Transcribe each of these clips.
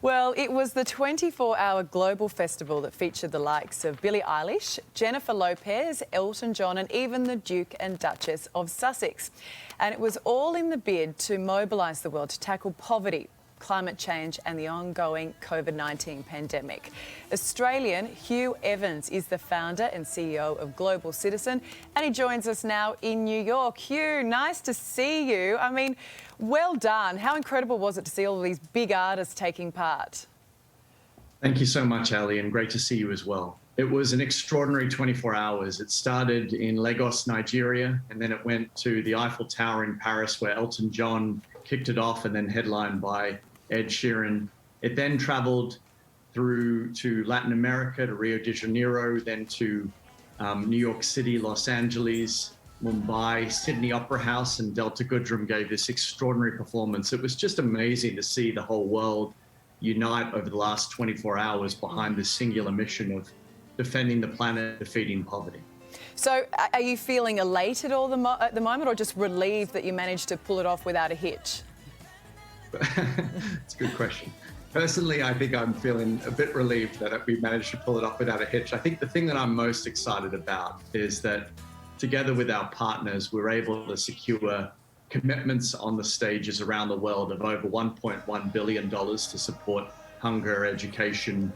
Well, it was the 24-hour global festival that featured the likes of Billie Eilish, Jennifer Lopez, Elton John and even the Duke and Duchess of Sussex. And it was all in the bid to mobilise the world to tackle poverty, climate change and the ongoing COVID-19 pandemic. Australian Hugh Evans is the founder and CEO of Global Citizen, and he joins us now in New York. Hugh, nice to see you. I mean, well done. How incredible was it to see all of these big artists taking part? Thank you so much, Ali, and great to see you as well. It was an extraordinary 24 hours. It started in Lagos, Nigeria, and then it went to the Eiffel Tower in Paris, where Elton John kicked it off and then headlined by Ed Sheeran. It then traveled through to Latin America, to Rio de Janeiro, then to New York City, Los Angeles, Mumbai, Sydney Opera House, and Delta Goodrem gave this extraordinary performance. It was just amazing to see the whole world unite over the last 24 hours behind this singular mission of defending the planet, defeating poverty. So are you feeling elated at the moment, or just relieved that you managed to pull it off without a hitch? It's a good question. Personally, I think I'm feeling a bit relieved that we managed to pull it off without a hitch. I think the thing that I'm most excited about is that together with our partners, we're able to secure commitments on the stages around the world of over $1.1 billion to support hunger, education,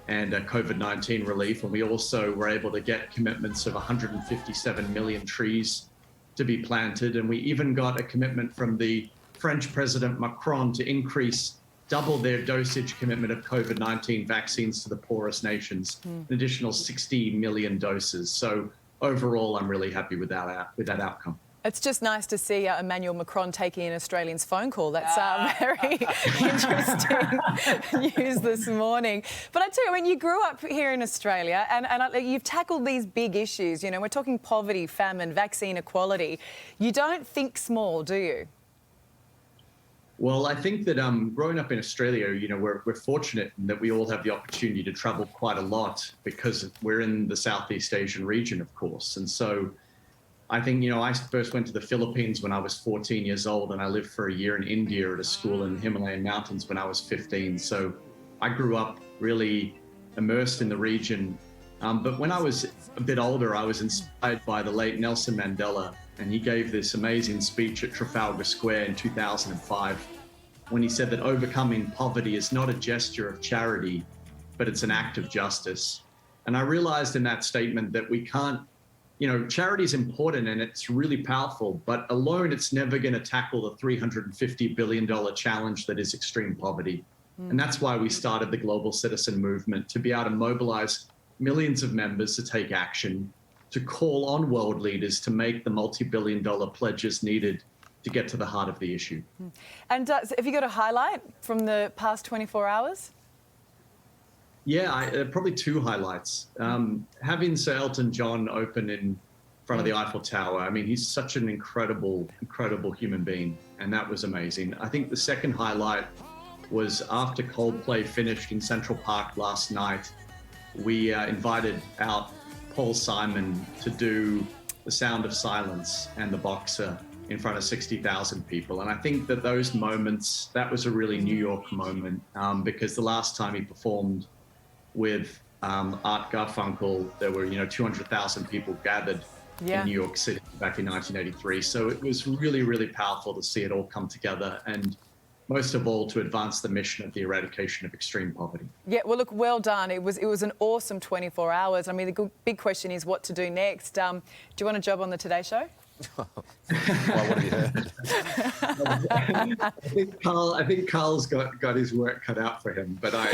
and COVID-19 relief. And we also were able to get commitments of 157 million trees to be planted. And we even got a commitment from the French President Macron to double their dosage commitment of COVID-19 vaccines to the poorest nations, an additional 60 million doses. So overall, I'm really happy with that outcome. It's just nice to see Emmanuel Macron taking an Australian's phone call. That's very interesting news this morning. But I tell you, I mean, you grew up here in Australia and you've tackled these big issues. You know, we're talking poverty, famine, vaccine equality. You don't think small, do you? Well, I think that growing up in Australia, you know, we're fortunate in that we all have the opportunity to travel quite a lot because we're in the Southeast Asian region, of course. And so I think, you know, I first went to the Philippines when I was 14 years old, and I lived for a year in India at a school in the Himalayan mountains when I was 15. So I grew up really immersed in the region. But when I was a bit older, I was inspired by the late Nelson Mandela, and he gave this amazing speech at Trafalgar Square in 2005 when he said that overcoming poverty is not a gesture of charity, but it's an act of justice. And I realized in that statement that we can't, you know, charity is important and it's really powerful, but alone it's never going to tackle the $350 billion challenge that is extreme poverty. And that's why we started the Global Citizen movement, to be able to mobilize millions of members to take action, to call on world leaders to make the multi-billion-dollar pledges needed to get to the heart of the issue. And have you got a highlight from the past 24 hours? Yeah, probably two highlights. Having Sir Elton John open in front of the Eiffel Tower, I mean, he's such an incredible, incredible human being, and that was amazing. I think the second highlight was after Coldplay finished in Central Park last night, we invited out Paul Simon to do The Sound of Silence and The Boxer in front of 60,000 people. And I think that those moments, that was a really New York moment, because the last time he performed with Art Garfunkel, there were, you know, 200,000 people gathered in New York City back in 1983. So it was really, really powerful to see it all come together, and most of all, to advance the mission of the eradication of extreme poverty. Yeah, well, look, well done. It was an awesome 24 hours. I mean, the big question is what to do next. Do you want a job on the Today Show? Well, what have you heard? I think Karl's got his work cut out for him, but I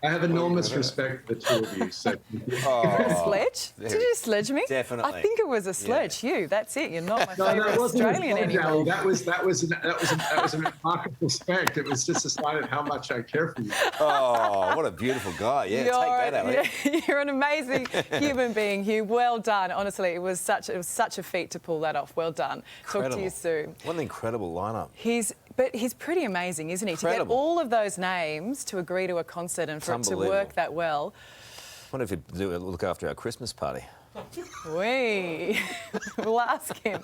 have enormous respect for the two of you. So. A sledge? Did you sledge me? Definitely. I think it was a sledge. Yeah. You, that's it. You're not my favourite Australian anymore. That was a mark of respect. It was just a sign of how much I care for you. Oh, what a beautiful guy. Yeah, take that, Ali. You're an amazing human being, Hugh. Well done. Honestly, it was such a feat to pull that off. Well done. Incredible. Talk to you soon. What an incredible lineup. But he's pretty amazing, isn't he? Incredible. To get all of those names to agree to a concert and for it to work that well. I wonder if he'd look after our Christmas party. We'll ask him.